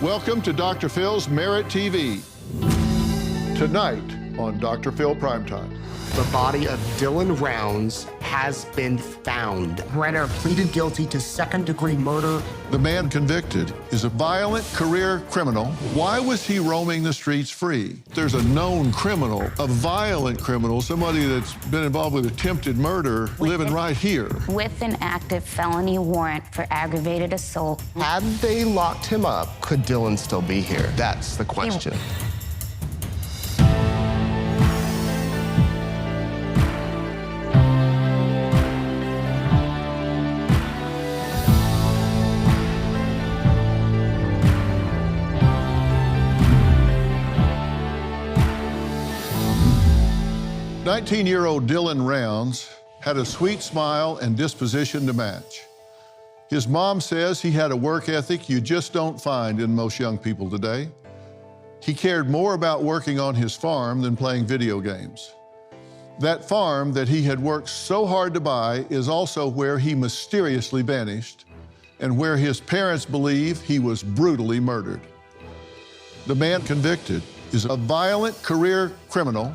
Welcome to Dr. Phil's Merit TV. Tonight on Dr. Phil Primetime. The body of Dylan Rounds has been found. Brenner pleaded guilty to second-degree murder. The man convicted is a violent career criminal. Why was he roaming the streets free? There's a known criminal, a violent criminal, somebody that's been involved with attempted murder, living right here. With an active felony warrant for aggravated assault. Had they locked him up, could Dylan still be here? That's the question. 19-year-old Dylan Rounds had a sweet smile and disposition to match. His mom says he had a work ethic you just don't find in most young people today. He cared more about working on his farm than playing video games. That farm that he had worked so hard to buy is also where he mysteriously vanished and where his parents believe he was brutally murdered. The man convicted is a violent career criminal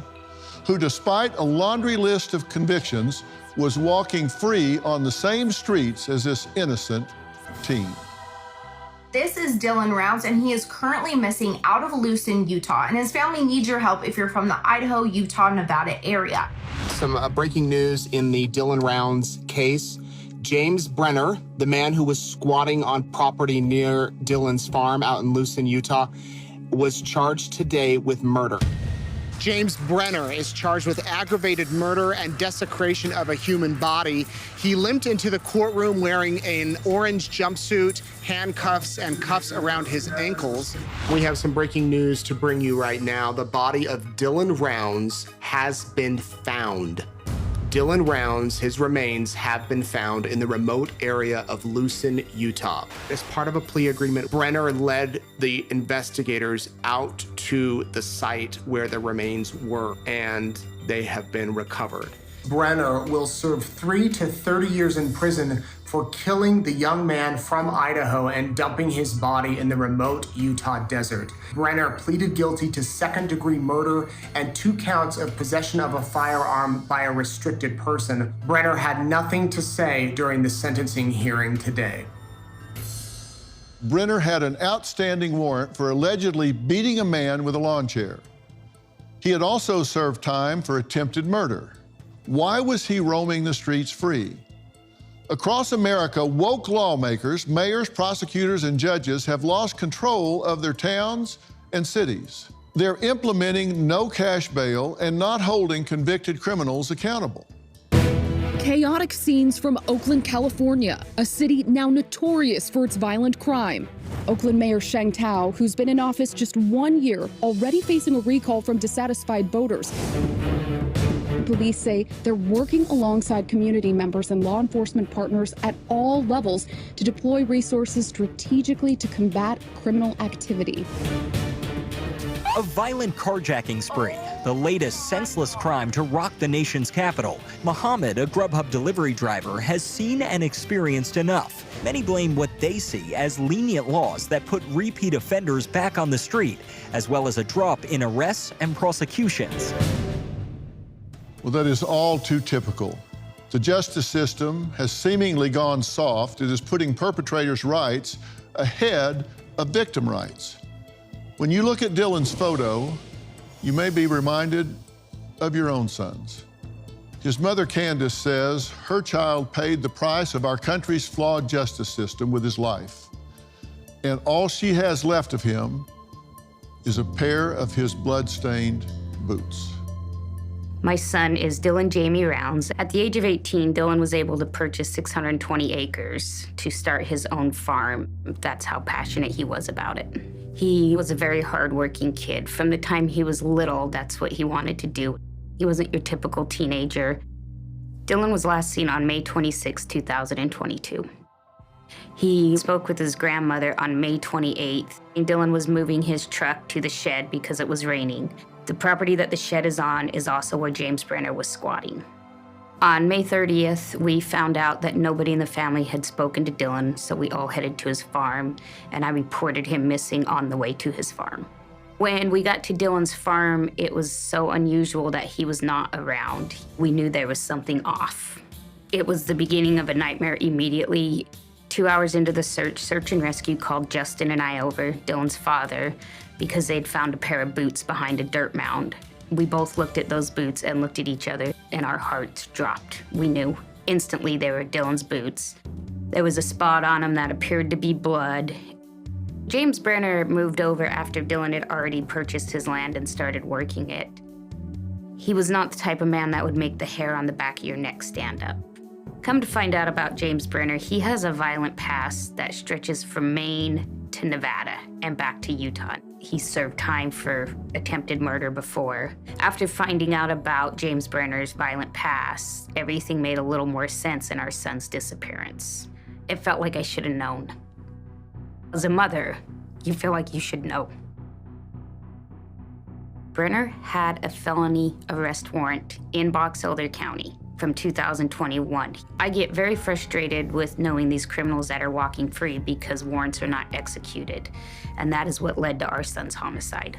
who, despite a laundry list of convictions, was walking free on the same streets as this innocent teen. This is Dylan Rounds, and he is currently missing out of Lucin, Utah, and his family needs your help if you're from the Idaho, Utah, Nevada area. Some breaking news in the Dylan Rounds case. James Brenner, the man who was squatting on property near Dylan's farm out in Lucin, Utah, was charged today with murder. James Brenner is charged with aggravated murder and desecration of a human body. He limped into the courtroom wearing an orange jumpsuit, handcuffs, and cuffs around his ankles. We have some breaking news to bring you right now. The body of Dylan Rounds has been found. Dylan Rounds, his remains have been found in the remote area of Lucin, Utah. As part of a plea agreement, Brenner led the investigators out to the site where the remains were, and they have been recovered. Brenner will serve 3 to 30 years in prison for killing the young man from Idaho and dumping his body in the remote Utah desert. Brenner pleaded guilty to second-degree murder and 2 counts of possession of a firearm by a restricted person. Brenner had nothing to say during the sentencing hearing today. Brenner had an outstanding warrant for allegedly beating a man with a lawn chair. He had also served time for attempted murder. Why was he roaming the streets free? Across America, woke lawmakers, mayors, prosecutors, and judges have lost control of their towns and cities. They're implementing no cash bail and not holding convicted criminals accountable. Chaotic scenes from Oakland, California, a city now notorious for its violent crime. Oakland Mayor Sheng Tao, who's been in office just 1 year, already facing a recall from dissatisfied voters. Police say they're working alongside community members and law enforcement partners at all levels to deploy resources strategically to combat criminal activity. A violent carjacking spree, the latest senseless crime to rock the nation's capital. Mohammed, a Grubhub delivery driver, has seen and experienced enough. Many blame what they see as lenient laws that put repeat offenders back on the street, as well as a drop in arrests and prosecutions. Well, that is all too typical. The justice system has seemingly gone soft. It is putting perpetrators' rights ahead of victim rights. When you look at Dylan's photo, you may be reminded of your own sons. His mother, Candace, says her child paid the price of our country's flawed justice system with his life. And all she has left of him is a pair of his blood-stained boots. My son is Dylan Jamie Rounds. At the age of 18, Dylan was able to purchase 620 acres to start his own farm. That's how passionate he was about it. He was a very hardworking kid. From the time he was little, that's what he wanted to do. He wasn't your typical teenager. Dylan was last seen on May 26, 2022. He spoke with his grandmother on May 28th. And Dylan was moving his truck to the shed because it was raining. The property that the shed is on is also where James Brenner was squatting. On May 30th, we found out that nobody in the family had spoken to Dylan, so we all headed to his farm, and I reported him missing on the way to his farm. When we got to Dylan's farm, it was so unusual that he was not around. We knew there was something off. It was the beginning of a nightmare immediately. 2 hours into the search and rescue called Justin and I over, Dylan's father, because they'd found a pair of boots behind a dirt mound. We both looked at those boots and looked at each other, and our hearts dropped. We knew instantly they were Dylan's boots. There was a spot on them that appeared to be blood. James Brenner moved over after Dylan had already purchased his land and started working it. He was not the type of man that would make the hair on the back of your neck stand up. Come to find out about James Brenner, he has a violent past that stretches from Maine to Nevada and back to Utah. He served time for attempted murder before. After finding out about James Brenner's violent past, everything made a little more sense in our son's disappearance. It felt like I should have known. As a mother, you feel like you should know. Brenner had a felony arrest warrant in Box Elder County from 2021. I get very frustrated with knowing these criminals that are walking free because warrants are not executed, and that is what led to our son's homicide.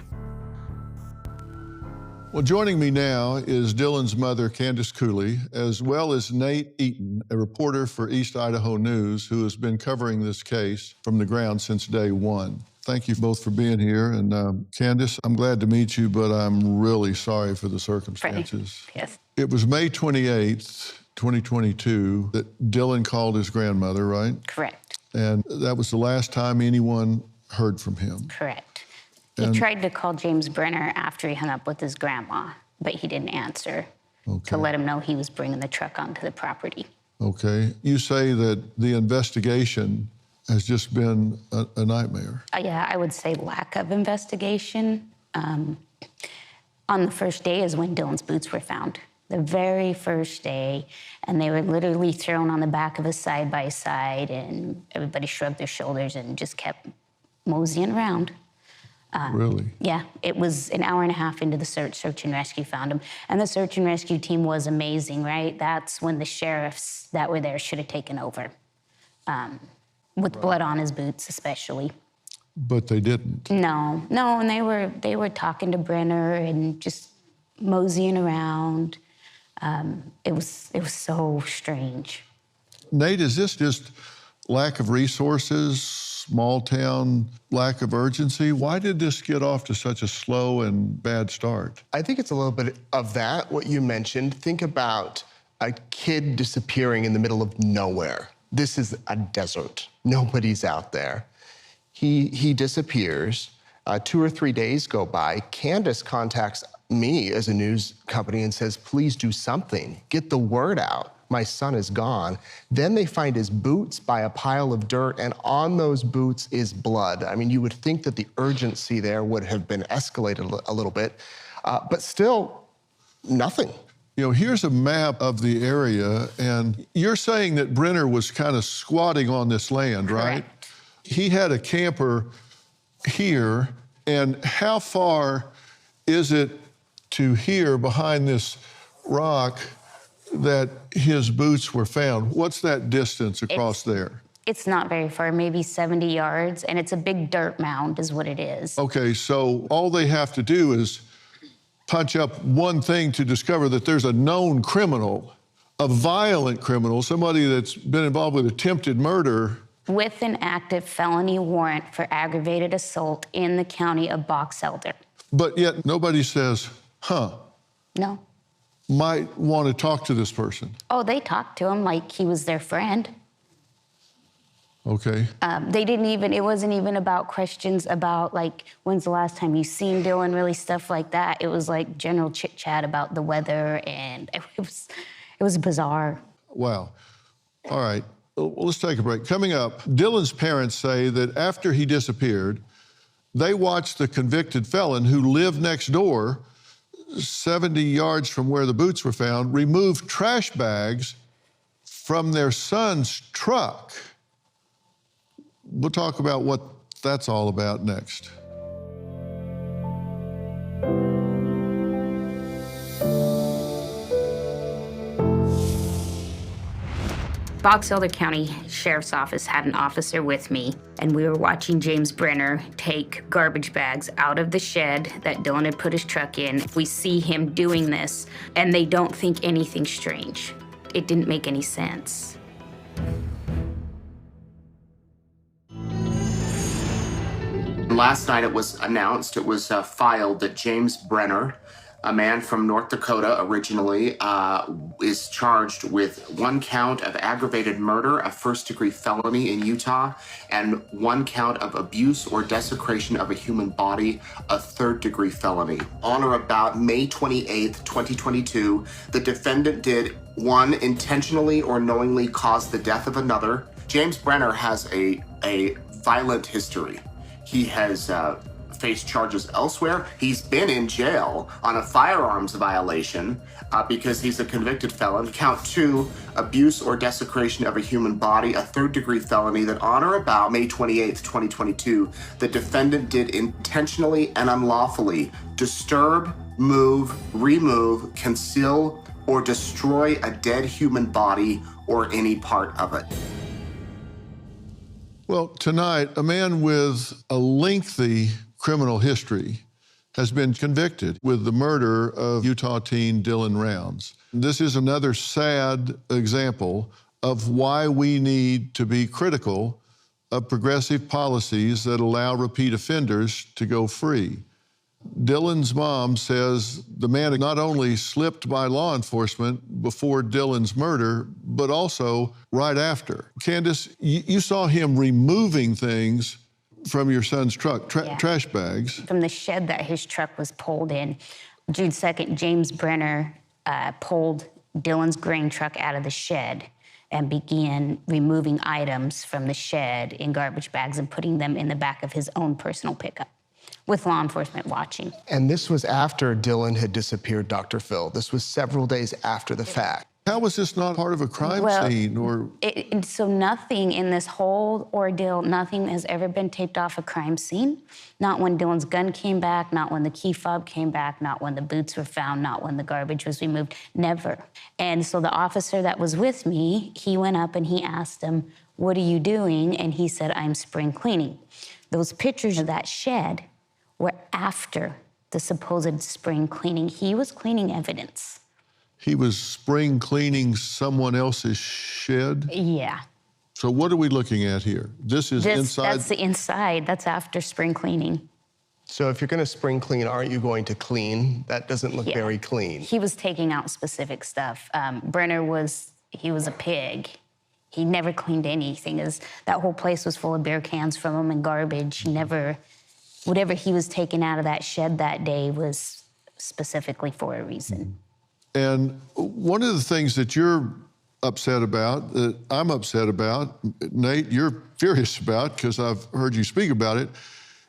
Well, joining me now is Dylan's mother, Candace Cooley, as well as Nate Eaton, a reporter for East Idaho News, who has been covering this case from the ground since day one. Thank you both for being here. And Candace, I'm glad to meet you, but I'm really sorry for the circumstances. Yes. It was May 28th, 2022, that Dylan called his grandmother, right? Correct. And that was the last time anyone heard from him. Correct. He tried to call James Brenner after he hung up with his grandma, but he didn't answer to let him know he was bringing the truck onto the property. Okay. You say that the investigation has just been a nightmare. Yeah, I would say lack of investigation. On the first day is when Dylan's boots were found. The very first day, and they were literally thrown on the back of a side-by-side, and everybody shrugged their shoulders and just kept moseying around. Really? Yeah, it was an hour and a half into the search and rescue found him. And the search and rescue team was amazing, right? That's when the sheriffs that were there should have taken over, with blood on his boots especially. But they didn't. No, and they were talking to Brenner and just moseying around. It was so strange. Nate, is this just lack of resources, small town lack of urgency? Why did this get off to such a slow and bad start? I think it's a little bit of that, what you mentioned. Think about a kid disappearing in the middle of nowhere. This is a desert. Nobody's out there. He disappears. 2 or 3 days go by. Candace contacts me as a news company and says, please do something. Get the word out. My son is gone. Then they find his boots by a pile of dirt, and on those boots is blood. I mean, you would think that the urgency there would have been escalated a little bit, but still, nothing. You know, here's a map of the area, and you're saying that Brenner was kind of squatting on this land, right? Correct. He had a camper here, and how far is it to here behind this rock that his boots were found? What's that distance across there? It's not very far, maybe 70 yards, and it's a big dirt mound is what it is. Okay, so all they have to do is punch up one thing to discover that there's a known criminal, a violent criminal, somebody that's been involved with attempted murder. With an active felony warrant for aggravated assault in the county of Box Elder. But yet nobody says, No. might want to talk to this person. Oh, they talked to him like he was their friend. Okay. It wasn't even about questions about like, when's the last time you seen Dylan, really stuff like that. It was like general chit chat about the weather, and it was bizarre. Wow. All right. Well, let's take a break. Coming up, Dylan's parents say that after he disappeared, they watched the convicted felon who lived next door, 70 yards from where the boots were found, remove trash bags from their son's truck. We'll talk about what that's all about next. Box Elder County Sheriff's Office had an officer with me, and we were watching James Brenner take garbage bags out of the shed that Dylan had put his truck in. We see him doing this, and they don't think anything strange. It didn't make any sense. Last night it was announced, it was filed that James Brenner, a man from North Dakota originally, is charged with 1 count of aggravated murder, a first-degree felony in Utah, and 1 count of abuse or desecration of a human body, a third-degree felony. On or about May 28th, 2022, the defendant did 1, intentionally or knowingly cause the death of another. James Brenner has a violent history. He has faced charges elsewhere. He's been in jail on a firearms violation because he's a convicted felon. Count 2, abuse or desecration of a human body, a third-degree felony that on or about May 28th, 2022, the defendant did intentionally and unlawfully disturb, move, remove, conceal, or destroy a dead human body or any part of it. Well, tonight, a man with a lengthy criminal history has been convicted with the murder of Utah teen Dylan Rounds. This is another sad example of why we need to be critical of progressive policies that allow repeat offenders to go free. Dylan's mom says the man not only slipped by law enforcement before Dylan's murder, but also right after. Candace, you saw him removing things from your son's truck, trash bags. From the shed that his truck was pulled in. June 2nd, James Brenner pulled Dylan's grain truck out of the shed and began removing items from the shed in garbage bags and putting them in the back of his own personal pickup, with law enforcement watching. And this was after Dylan had disappeared, Dr. Phil. This was several days after the fact. How was this not part of a crime scene? Or So nothing in this whole ordeal, nothing has ever been taped off a crime scene. Not when Dylan's gun came back, not when the key fob came back, not when the boots were found, not when the garbage was removed, never. And so the officer that was with me, he went up and he asked him, "What are you doing?" And he said, "I'm spring cleaning." Those pictures of that shed were after the supposed spring cleaning. He was cleaning evidence. he was spring cleaning someone else's shed? Yeah. So what are we looking at here? This is inside? That's the inside. That's after spring cleaning. So if you're going to spring clean, aren't you going to clean? That doesn't look very clean. He was taking out specific stuff. Brenner was a pig. He never cleaned anything. That whole place was full of beer cans from him and garbage. He never, whatever he was taking out of that shed that day was specifically for a reason. And one of the things that you're upset about, that I'm upset about, Nate, you're furious about, because I've heard you speak about it,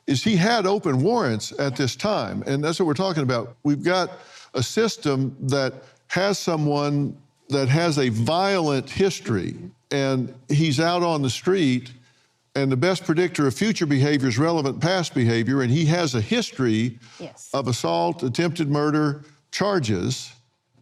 is he had open warrants at this time. And that's what we're talking about. We've got a system that has someone that has a violent history, and he's out on the street, and the best predictor of future behavior is relevant past behavior, and he has a history of assault, attempted murder charges,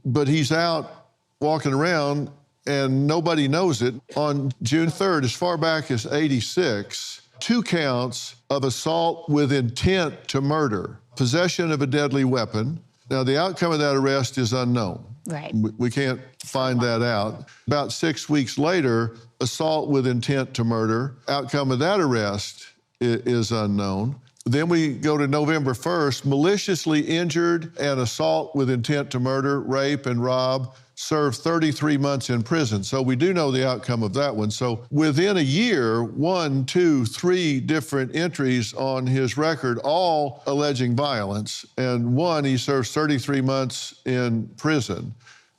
but he's out walking around and nobody knows it. On June 3rd, as far back as '86, 2 counts of assault with intent to murder, possession of a deadly weapon. Now, the outcome of that arrest is unknown. Right. We can't find that out. About 6 weeks later, assault with intent to murder. Outcome of that arrest is unknown. Then we go to November 1st, maliciously injured and assault with intent to murder, rape, and rob, served 33 months in prison. So we do know the outcome of that one. So within a year, 1, 2, 3 different entries on his record, all alleging violence. And one, he serves 33 months in prison.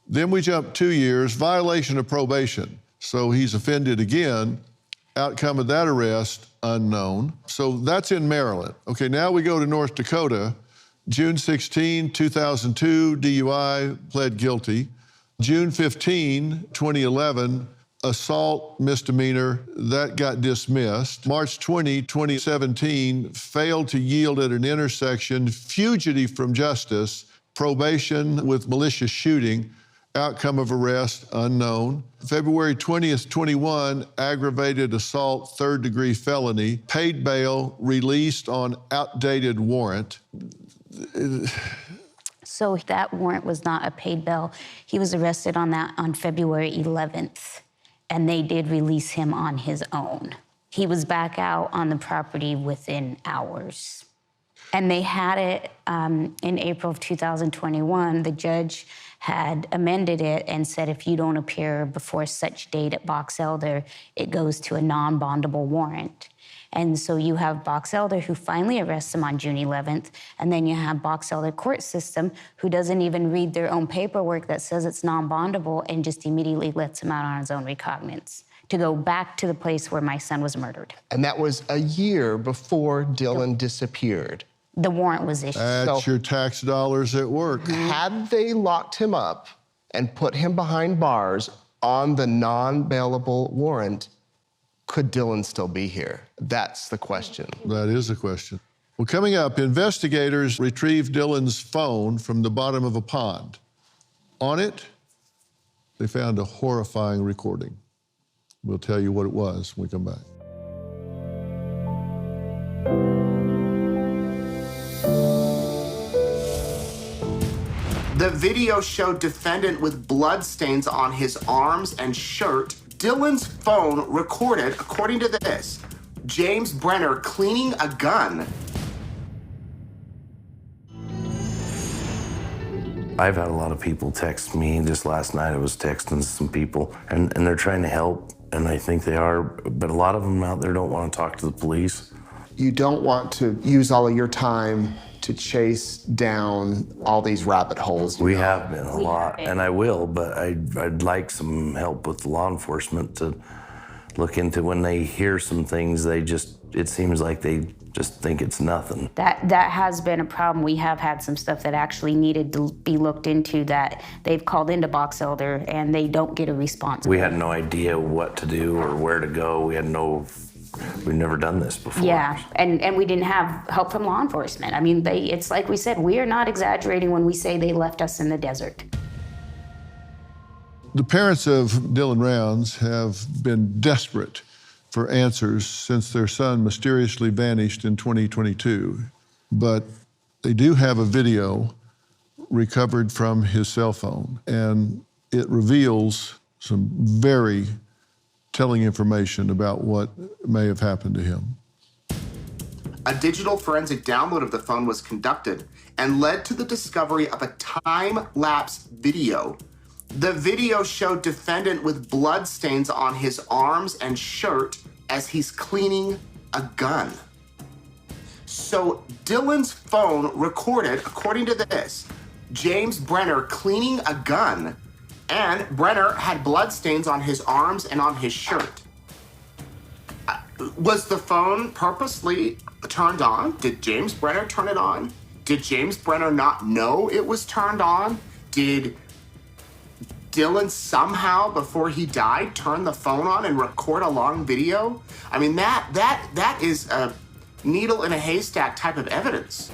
Then we jump 2 years, violation of probation. So he's offended again. Outcome of that arrest, unknown. So that's in Maryland. Okay, now we go to North Dakota. June 16, 2002, DUI, pled guilty. June 15, 2011, assault misdemeanor, that got dismissed. March 20, 2017, failed to yield at an intersection, fugitive from justice, probation with malicious shooting. Outcome of arrest, unknown. February 20th, 21, aggravated assault, third-degree felony. Paid bail, released on outdated warrant. So that warrant was not a paid bail. He was arrested on that on February 11th, and they did release him on his own. He was back out on the property within hours. And they had it in April of 2021. The judge had amended it and said if you don't appear before such date at Box Elder, it goes to a non-bondable warrant. And so you have Box Elder who finally arrests him on June 11th, and then you have Box Elder court system who doesn't even read their own paperwork that says it's non-bondable and just immediately lets him out on his own recognizance to go back to the place where my son was murdered. And that was a year before Dylan disappeared. The warrant was issued. That's your tax dollars at work. Had they locked him up and put him behind bars on the non-bailable warrant, could Dylan still be here? That's the question. That is the question. Well, coming up, investigators retrieved Dylan's phone from the bottom of a pond. On it, they found a horrifying recording. We'll tell you what it was when we come back. The video showed defendant with bloodstains on his arms and shirt. Dylan's phone recorded, according to this, James Brenner cleaning a gun. I've had a lot of people text me. Just last night I was texting some people, and they're trying to help, and I think they are, but a lot of them out there don't want to talk to the police. You don't want to use all of your time to chase down all these rabbit holes. We have been a lot, and I will, but I'd like some help with law enforcement to look into when they hear some things, it seems like they just think it's nothing. That has been a problem. We have had some stuff that actually needed to be looked into that they've called into Box Elder and they don't get a response. We had no idea what to do or where to go. We've never done this before. Yeah, and we didn't have help from law enforcement. I mean, it's like we said, we are not exaggerating when we say they left us in the desert. The parents of Dylan Rounds have been desperate for answers since their son mysteriously vanished in 2022. But they do have a video recovered from his cell phone, and it reveals some very telling information about what may have happened to him. A digital forensic download of the phone was conducted and led to the discovery of a time-lapse video. The video showed defendant with bloodstains on his arms and shirt as he's cleaning a gun. So Dylan's phone recorded, according to this, James Brenner cleaning a gun, and Brenner had bloodstains on his arms and on his shirt. Was the phone purposely turned on? Did James Brenner turn it on? Did James Brenner not know it was turned on? Did Dylan somehow, before he died, turn the phone on and record a long video? I mean, that is a needle in a haystack type of evidence.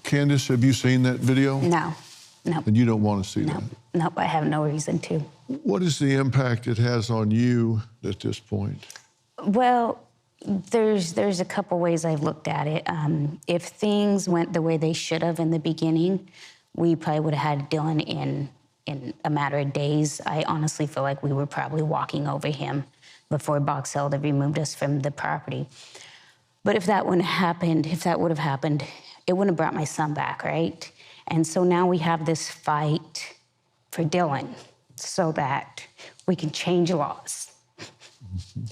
Candace, have you seen that video? No. And you don't want to see that? Nope, I have no reason to. What is the impact it has on you at this point? Well, there's a couple ways I've looked at it. If things went the way they should have in the beginning, we probably would have had Dylan in a matter of days. I honestly feel like we were probably walking over him before Box Elder removed us from the property. But if that would have happened, it wouldn't have brought my son back, right? And so now we have this fight for Dylan so that we can change laws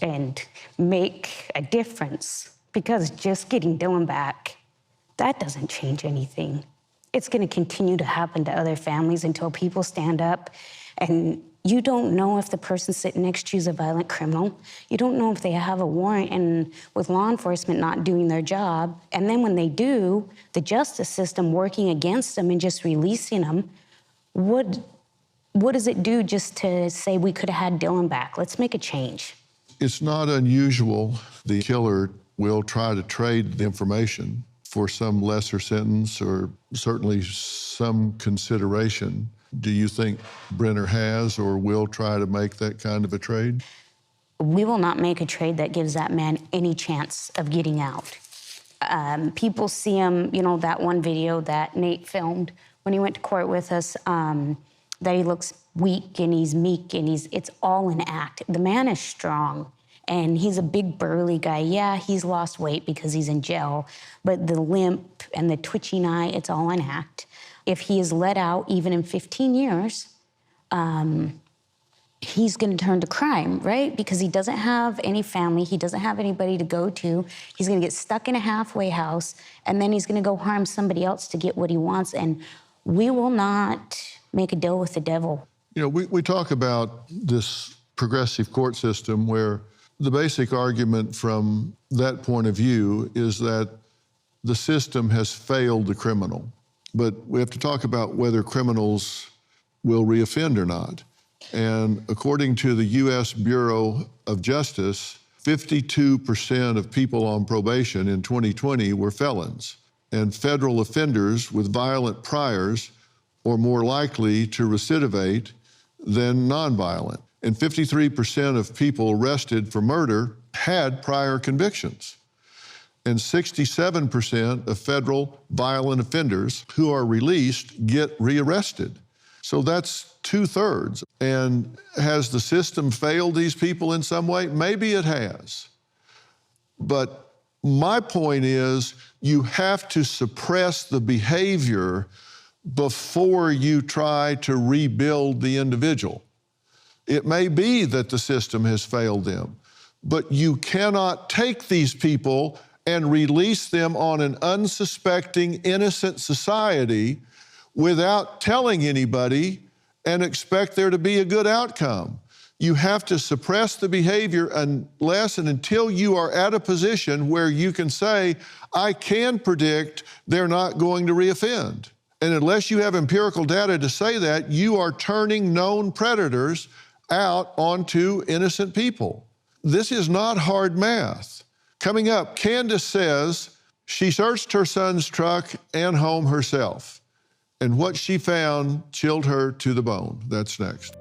and make a difference, because just getting Dylan back, that doesn't change anything. It's going to continue to happen to other families until people stand up, and you don't know if the person sitting next to you is a violent criminal. You don't know if they have a warrant, and with law enforcement not doing their job, and then when they do, the justice system working against them and just releasing them, what does it do just to say we could have had Dylan back? Let's make a change. It's not unusual. The killer will try to trade the information for some lesser sentence or certainly some consideration. Do you think Brenner has or will try to make that kind of a trade? We will not make a trade that gives that man any chance of getting out. People see him, you know, that one video that Nate filmed when he went to court with us, that he looks weak and he's meek and it's all an act. The man is strong and he's a big burly guy. Yeah, he's lost weight because he's in jail, but the limp and the twitching eye, it's all an act. If he is let out, even in 15 years, he's gonna turn to crime, right? Because he doesn't have any family, he doesn't have anybody to go to. He's gonna get stuck in a halfway house, and then he's gonna go harm somebody else to get what he wants, and we will not make a deal with the devil. You know, we talk about this progressive court system where the basic argument from that point of view is that the system has failed the criminal. But we have to talk about whether criminals will reoffend or not. And according to the U.S. Bureau of Justice, 52% of people on probation in 2020 were felons. And federal offenders with violent priors are more likely to recidivate than nonviolent. And 53% of people arrested for murder had prior convictions. And 67% of federal violent offenders who are released get rearrested. So that's 2/3. And has the system failed these people in some way? Maybe it has. But my point is you have to suppress the behavior before you try to rebuild the individual. It may be that the system has failed them, but you cannot take these people and release them on an unsuspecting, innocent society without telling anybody and expect there to be a good outcome. You have to suppress the behavior unless and until you are at a position where you can say, I can predict they're not going to reoffend. And unless you have empirical data to say that, you are turning known predators out onto innocent people. This is not hard math. Coming up, Candace says she searched her son's truck and home herself, and what she found chilled her to the bone. That's next.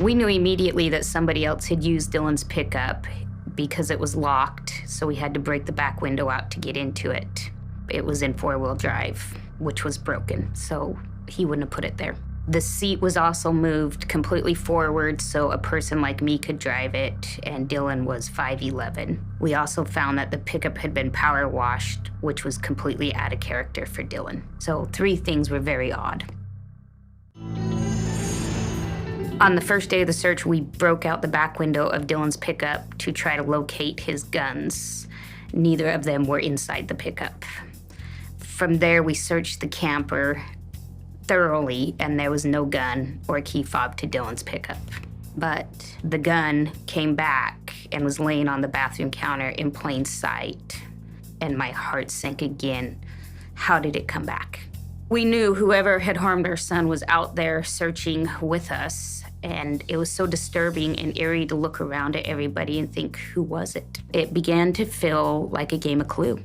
We knew immediately that somebody else had used Dylan's pickup because it was locked, so we had to break the back window out to get into it. It was in four-wheel drive, which was broken, so he wouldn't have put it there. The seat was also moved completely forward so a person like me could drive it, and Dylan was 5'11". We also found that the pickup had been power washed, which was completely out of character for Dylan. So 3 things were very odd. On the first day of the search, we broke out the back window of Dylan's pickup to try to locate his guns. Neither of them were inside the pickup. From there, we searched the camper thoroughly, and there was no gun or key fob to Dylan's pickup. But the gun came back and was laying on the bathroom counter in plain sight. And my heart sank again. How did it come back? We knew whoever had harmed our son was out there searching with us, and it was so disturbing and eerie to look around at everybody and think, who was it? It began to feel like a game of Clue.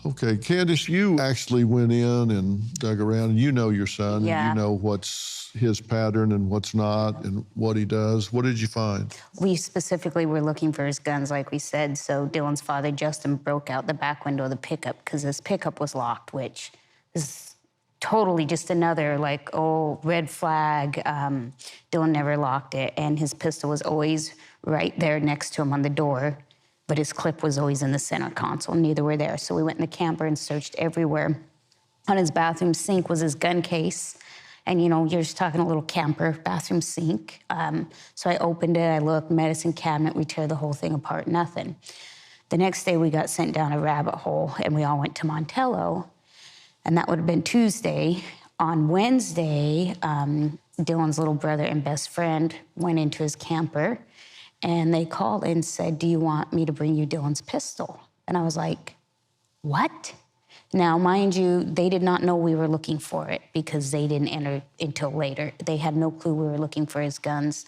Okay, Candace, you actually went in and dug around, and you know your son, Yeah. and you know what's his pattern and what's not, and what he does. What did you find? We specifically were looking for his guns, like we said, so Dylan's father, Justin, broke out the back window of the pickup because his pickup was locked, which is totally just another, like, oh, red flag. Dylan never locked it, and his pistol was always right there next to him on the door, but his clip was always in the center console. Neither were there, so we went in the camper and searched everywhere. On his bathroom sink was his gun case, and you know, you're just talking a little camper bathroom sink. So I opened it, I looked, medicine cabinet, we tear the whole thing apart, nothing. The next day we got sent down a rabbit hole, and we all went to Montello, and that would have been Tuesday. On Wednesday, Dylan's little brother and best friend went into his camper, and they called and said, do you want me to bring you Dylan's pistol? And I was like, what? Now, mind you, they did not know we were looking for it because they didn't enter until later. They had no clue we were looking for his guns.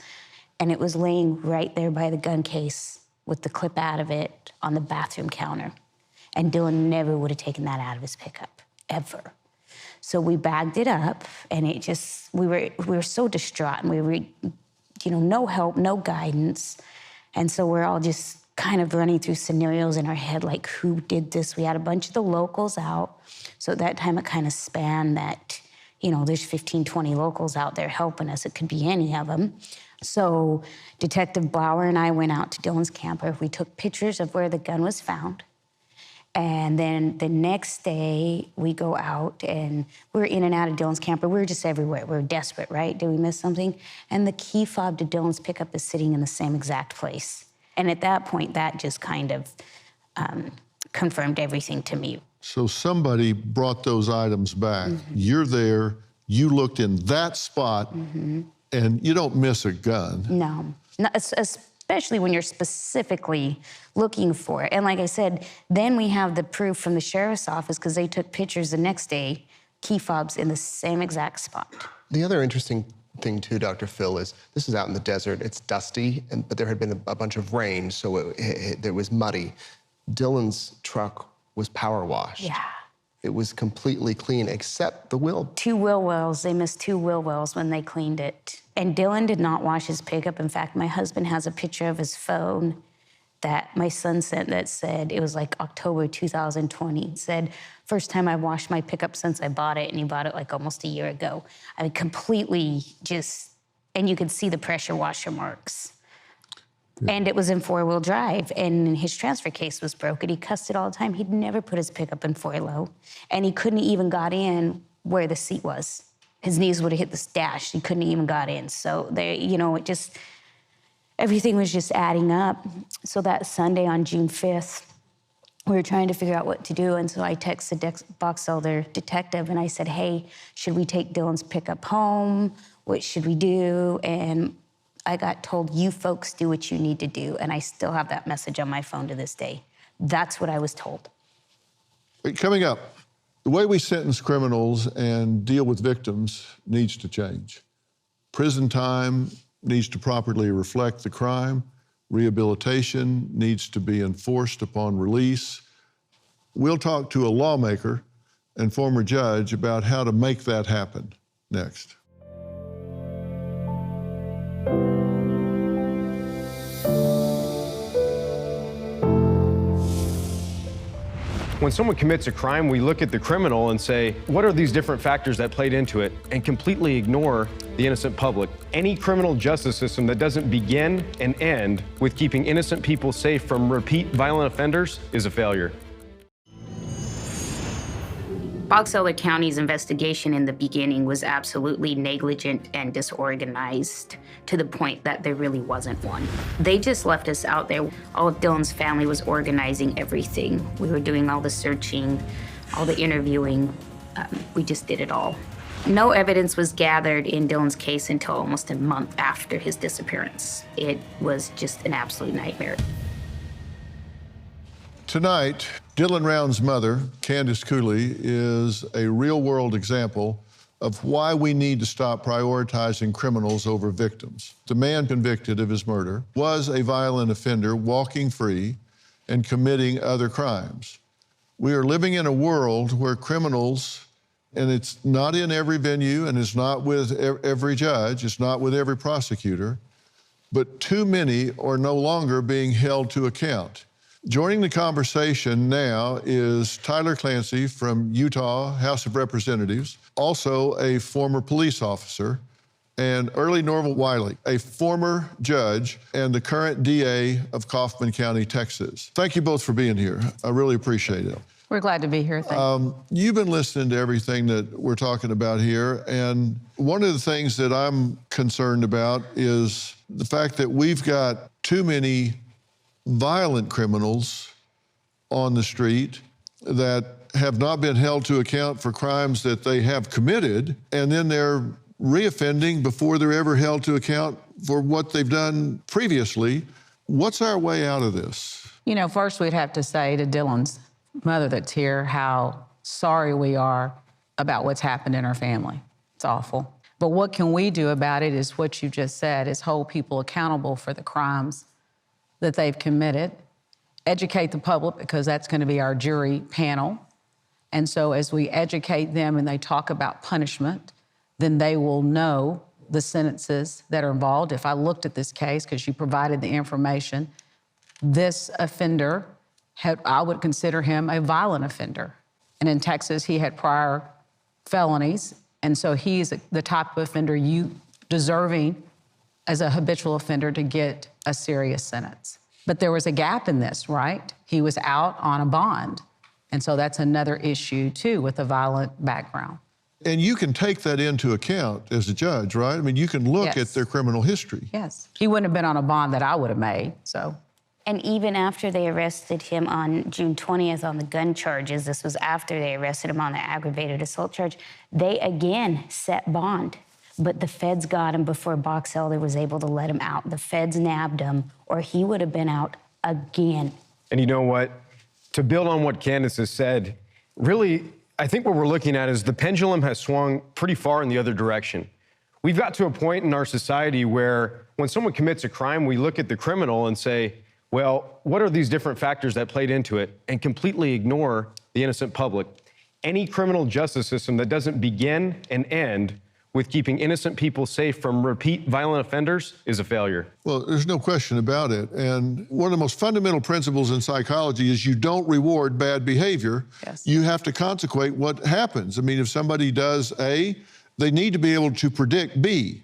And it was laying right there by the gun case with the clip out of it on the bathroom counter. And Dylan never would have taken that out of his pickup, ever. So we bagged it up, and it just, we were so distraught, and we were, no help, no guidance. And so we're all just kind of running through scenarios in our head, like, who did this? We had a bunch of the locals out. So at that time, it kind of spanned that, there's 15, 20 locals out there helping us. It could be any of them. So Detective Bauer and I went out to Dylan's camper. We took pictures of where the gun was found. And then the next day, we go out, and we're in and out of Dylan's camper. We were just everywhere. We were desperate, right? Did we miss something? And the key fob to Dylan's pickup is sitting in the same exact place. And at that point, that just kind of confirmed everything to me. So somebody brought those items back. You're there, you looked in that spot, and you don't miss a gun. No, especially when you're specifically looking for it. And like I said, then we have the proof from the sheriff's office, because they took pictures the next day, key fobs in the same exact spot. The other interesting thing too, Dr. Phil, is this is out in the desert. It's dusty, but there had been a bunch of rain, so it was muddy. Dylan's truck was power washed. Yeah. It was completely clean, except the wheel. 2 wheel wells. They missed 2 wheel wells when they cleaned it. And Dylan did not wash his pickup. In fact, my husband has a picture of his phone that my son sent that said, it was like October 2020. It said, first time I washed my pickup since I bought it, and he bought it like almost a year ago. I mean, completely just, and you could see the pressure washer marks. Yeah. And it was in 4-wheel drive, and his transfer case was broken. He cussed it all the time. He'd never put his pickup in 4-low, and he couldn't even got in where the seat was. His knees would have hit the dash. He couldn't even got in. So there, it just, everything was just adding up. So that Sunday on June 5th, we were trying to figure out what to do. And so I texted the Box Elder detective, and I said, hey, should we take Dylan's pickup home? What should we do? And I got told, you folks do what you need to do. And I still have that message on my phone to this day. That's what I was told. Coming up, the way we sentence criminals and deal with victims needs to change. Prison time needs to properly reflect the crime. Rehabilitation needs to be enforced upon release. We'll talk to a lawmaker and former judge about how to make that happen next. When someone commits a crime, we look at the criminal and say, what are these different factors that played into it, and completely ignore the innocent public. Any criminal justice system that doesn't begin and end with keeping innocent people safe from repeat violent offenders is a failure. Box Elder County's investigation in the beginning was absolutely negligent and disorganized, to the point that there really wasn't one. They just left us out there. All of Dylan's family was organizing everything. We were doing all the searching, all the interviewing. We just did it all. No evidence was gathered in Dylan's case until almost a month after his disappearance. It was just an absolute nightmare. Tonight, Dylan Rounds' mother, Candace Cooley, is a real-world example of why we need to stop prioritizing criminals over victims. The man convicted of his murder was a violent offender walking free and committing other crimes. We are living in a world where criminals, and it's not in every venue, and it's not with every judge, it's not with every prosecutor, but too many are no longer being held to account. Joining the conversation now is Tyler Clancy from Utah House of Representatives, also a former police officer, and Early Norval Wiley, a former judge and the current DA of Kaufman County, Texas. Thank you both for being here. I really appreciate it. We're glad to be here. Thank you. You've been listening to everything that we're talking about here, and one of the things that I'm concerned about is the fact that we've got too many violent criminals on the street that have not been held to account for crimes that they have committed, and then they're reoffending before they're ever held to account for what they've done previously. What's our way out of this? First we'd have to say to Dylan's mother that's here how sorry we are about what's happened in her family. It's awful. But what can we do about it is what you just said, is hold people accountable for the crimes that they've committed, educate the public because that's going to be our jury panel. And so as we educate them and they talk about punishment, then they will know the sentences that are involved. If I looked at this case, because you provided the information, this offender, I would consider him a violent offender. And in Texas, he had prior felonies. And so he's the type of offender you deserving as a habitual offender to get a serious sentence. But there was a gap in this, right? He was out on a bond. And so that's another issue too with a violent background. And you can take that into account as a judge, right? I mean, you can look at their criminal history. Yes. He wouldn't have been on a bond that I would have made, so. And even after they arrested him on June 20th on the gun charges, this was after they arrested him on the aggravated assault charge, they again set bond. But the feds got him before Box Elder was able to let him out. The feds nabbed him, or he would have been out again. And you know what? To build on what Candace has said, really, I think what we're looking at is the pendulum has swung pretty far in the other direction. We've got to a point in our society where when someone commits a crime, we look at the criminal and say, well, what are these different factors that played into it, and completely ignore the innocent public. Any criminal justice system that doesn't begin and end with keeping innocent people safe from repeat violent offenders is a failure. Well, there's no question about it. And one of the most fundamental principles in psychology is you don't reward bad behavior. Yes. You have to consequate what happens. I mean, if somebody does A, they need to be able to predict B.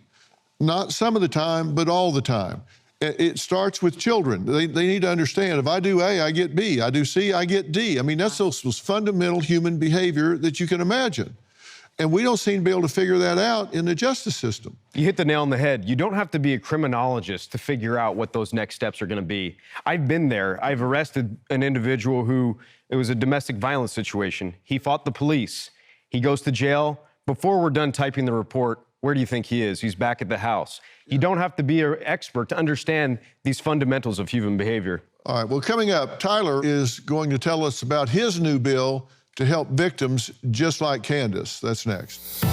Not some of the time, but all the time. It starts with children. They need to understand, if I do A, I get B. I do C, I get D. I mean, that's the most fundamental human behavior that you can imagine. And we don't seem to be able to figure that out in the justice system. You hit the nail on the head. You don't have to be a criminologist to figure out what those next steps are going to be. I've been there. I've arrested an individual who, it was a domestic violence situation. He fought the police. He goes to jail. Before we're done typing the report, where do you think he is? He's back at the house. You don't have to be an expert to understand these fundamentals of human behavior. All right, well, coming up, Tyler is going to tell us about his new bill to help victims just like Candace. That's next.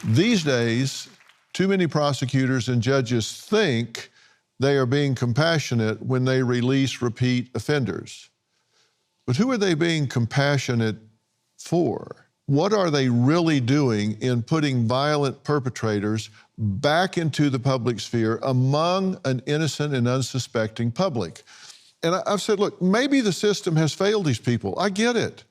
These days, too many prosecutors and judges think they are being compassionate when they release repeat offenders. But who are they being compassionate for? What are they really doing in putting violent perpetrators back into the public sphere among an innocent and unsuspecting public? And I've said, look, maybe the system has failed these people. I get it.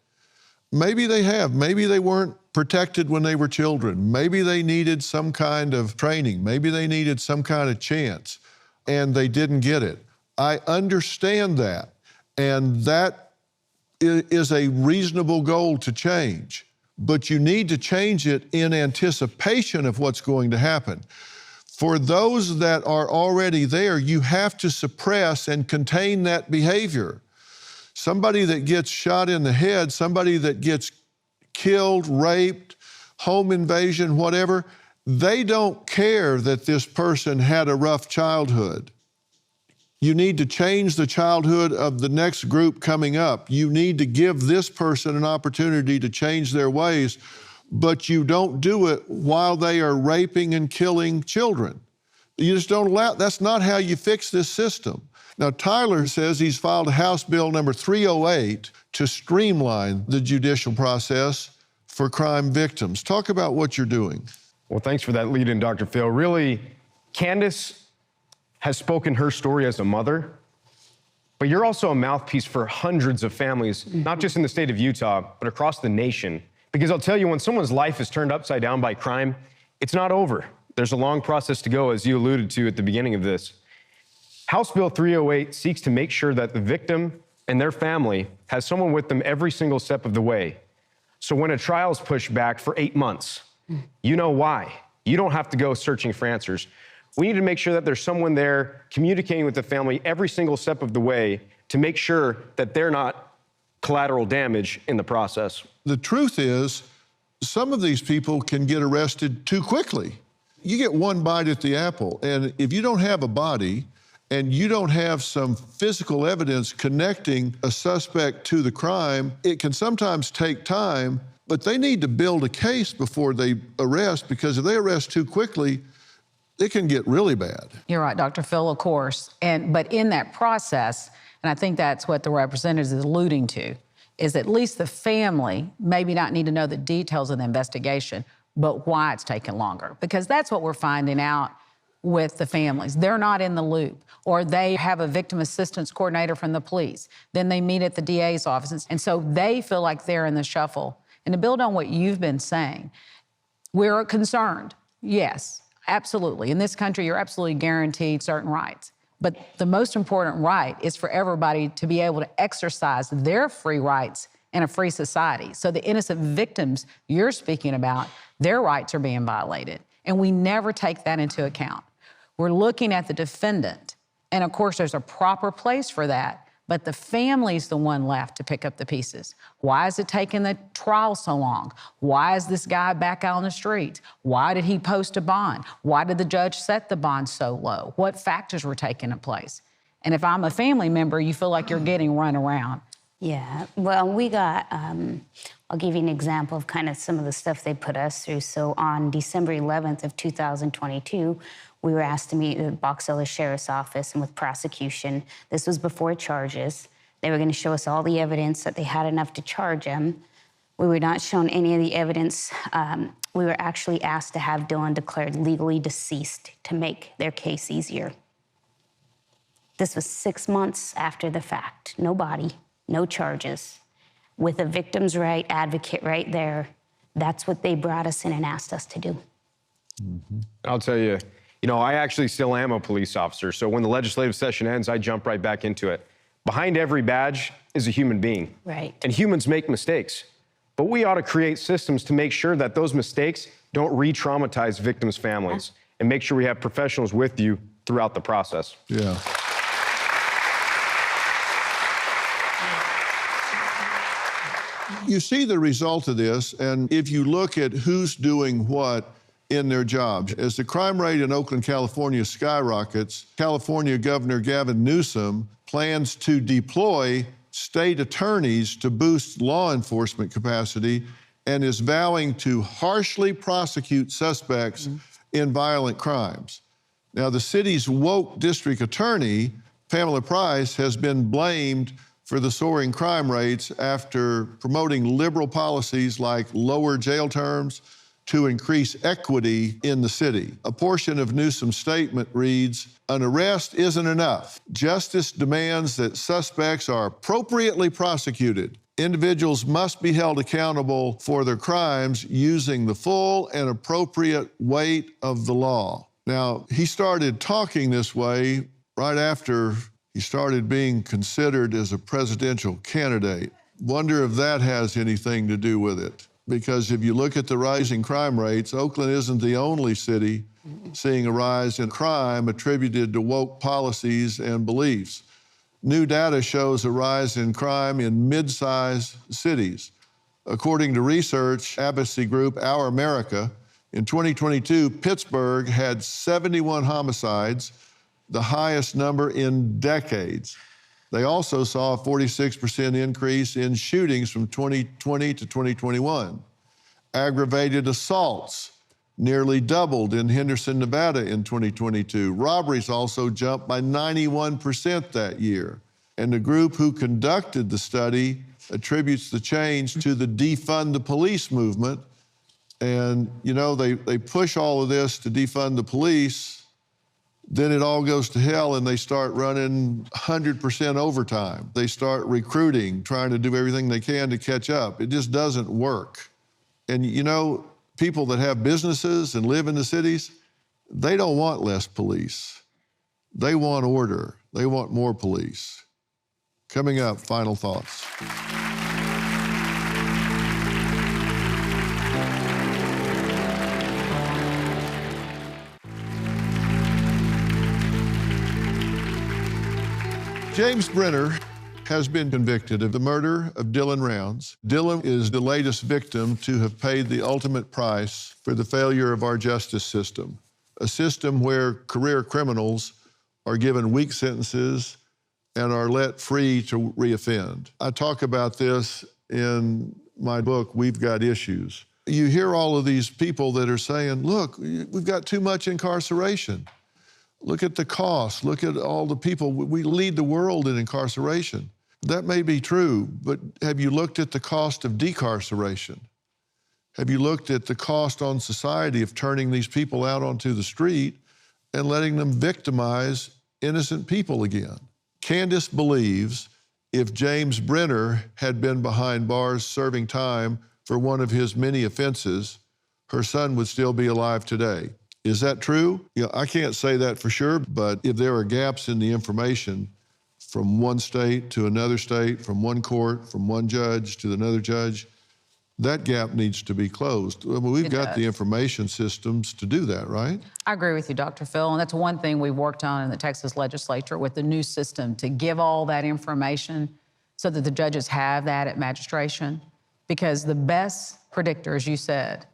Maybe they have. Maybe they weren't protected when they were children. Maybe they needed some kind of training. Maybe they needed some kind of chance, and they didn't get it. I understand that, and that is a reasonable goal to change. But you need to change it in anticipation of what's going to happen. For those that are already there, you have to suppress and contain that behavior. Somebody that gets shot in the head, somebody that gets killed, raped, home invasion, whatever, they don't care that this person had a rough childhood. You need to change the childhood of the next group coming up. You need to give this person an opportunity to change their ways, but you don't do it while they are raping and killing children. You just don't allow, that's not how you fix this system. Now, Tyler says he's filed House Bill number 308 to streamline the judicial process for crime victims. Talk about what you're doing. Well, thanks for that lead in, Dr. Phil. Really, Candace has spoken her story as a mother, but you're also a mouthpiece for hundreds of families, not just in the state of Utah, but across the nation. Because I'll tell you, when someone's life is turned upside down by crime, it's not over. There's a long process to go, as you alluded to at the beginning of this. House Bill 308 seeks to make sure that the victim and their family has someone with them every single step of the way. So when a trial's pushed back for 8 months, you know why. You don't have to go searching for answers. We need to make sure that there's someone there communicating with the family every single step of the way to make sure that they're not collateral damage in the process. The truth is, some of these people can get arrested too quickly. You get one bite at the apple, and if you don't have a body and you don't have some physical evidence connecting a suspect to the crime, it can sometimes take time, but they need to build a case before they arrest, because if they arrest too quickly, it can get really bad. You're right, Dr. Phil, of course. But in that process, and I think that's what the representative is alluding to, is at least the family maybe not need to know the details of the investigation, but why it's taken longer. Because that's what we're finding out with the families. They're not in the loop, or they have a victim assistance coordinator from the police. Then they meet at the DA's office. And so they feel like they're in the shuffle. And to build on what you've been saying, we're concerned, yes, absolutely. In this country, you're absolutely guaranteed certain rights. But the most important right is for everybody to be able to exercise their free rights in a free society. So the innocent victims you're speaking about, their rights are being violated. And we never take that into account. We're looking at the defendant. And of course, there's a proper place for that. But the family's the one left to pick up the pieces. Why is it taking the trial so long? Why is this guy back out on the streets? Why did he post a bond? Why did the judge set the bond so low? What factors were taking place? And if I'm a family member, you feel like you're getting run around. Yeah, well, we got, I'll give you an example of kind of some of the stuff they put us through. So on December 11th of 2022, we were asked to meet at Box Elder Sheriff's Office and with prosecution. This was before charges. They were going to show us all the evidence that they had enough to charge him. We were not shown any of the evidence. We were actually asked to have Dylan declared legally deceased to make their case easier. This was 6 months after the fact. No body, no charges. With a victim's right advocate right there, that's what they brought us in and asked us to do. Mm-hmm. I'll tell you, I actually still am a police officer. So when the legislative session ends, I jump right back into it. Behind every badge is a human being. Right. And humans make mistakes. But we ought to create systems to make sure that those mistakes don't re-traumatize victims' families, and make sure we have professionals with you throughout the process. Yeah. You see the result of this, and if you look at who's doing what in their jobs. As the crime rate in Oakland, California skyrockets, California Governor Gavin Newsom plans to deploy state attorneys to boost law enforcement capacity and is vowing to harshly prosecute suspects in violent crimes. Now, the city's woke district attorney, Pamela Price, has been blamed for the soaring crime rates after promoting liberal policies like lower jail terms to increase equity in the city. A portion of Newsom's statement reads, "An arrest isn't enough. Justice demands that suspects are appropriately prosecuted. Individuals must be held accountable for their crimes using the full and appropriate weight of the law." Now, he started talking this way right after he started being considered as a presidential candidate. Wonder if that has anything to do with it. Because if you look at the rising crime rates, Oakland isn't the only city seeing a rise in crime attributed to woke policies and beliefs. New data shows a rise in crime in mid-sized cities. According to research advocacy group Our America, in 2022, Pittsburgh had 71 homicides, the highest number in decades. They also saw a 46% increase in shootings from 2020 to 2021. Aggravated assaults nearly doubled in Henderson, Nevada in 2022. Robberies also jumped by 91% that year. And the group who conducted the study attributes the change to the defund the police movement. And, they push all of this to defund the police. Then it all goes to hell and they start running 100% overtime. They start recruiting, trying to do everything they can to catch up. It just doesn't work. And people that have businesses and live in the cities, they don't want less police. They want order. They want more police. Coming up, final thoughts. James Brenner has been convicted of the murder of Dylan Rounds. Dylan is the latest victim to have paid the ultimate price for the failure of our justice system, a system where career criminals are given weak sentences and are let free to reoffend. I talk about this in my book, We've Got Issues. You hear all of these people that are saying, look, we've got too much incarceration. Look at the cost. Look at all the people. We lead the world in incarceration. That may be true, but have you looked at the cost of decarceration? Have you looked at the cost on society of turning these people out onto the street and letting them victimize innocent people again? Candace believes if James Brenner had been behind bars serving time for one of his many offenses, her son would still be alive today. Is that true? I can't say that for sure, but if there are gaps in the information from one state to another state, from one court, from one judge to another judge, that gap needs to be closed. We've got the information systems to do that, right? I agree with you, Dr. Phil, and that's one thing we worked on in the Texas legislature with the new system, to give all that information so that the judges have that at magistration, because the best predictor, as you said,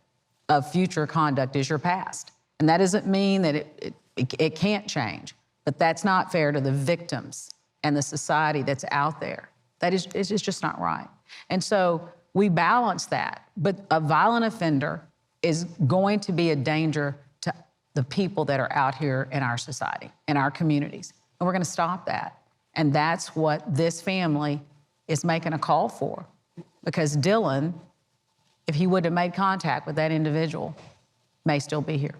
of future conduct is your past. And that doesn't mean that it can't change, but that's not fair to the victims and the society that's out there. That is, it's just not right. And so we balance that, but a violent offender is going to be a danger to the people that are out here in our society, in our communities. And we're gonna stop that. And that's what this family is making a call for. Because Dylan, if he would have made contact with that individual, may still be here.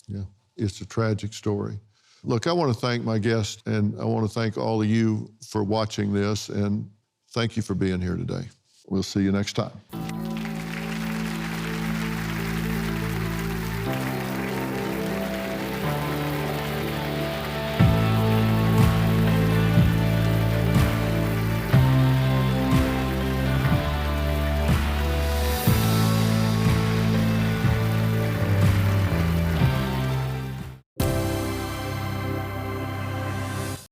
Yeah, it's a tragic story. Look, I want to thank my guest, and I want to thank all of you for watching this, and thank you for being here today. We'll see you next time.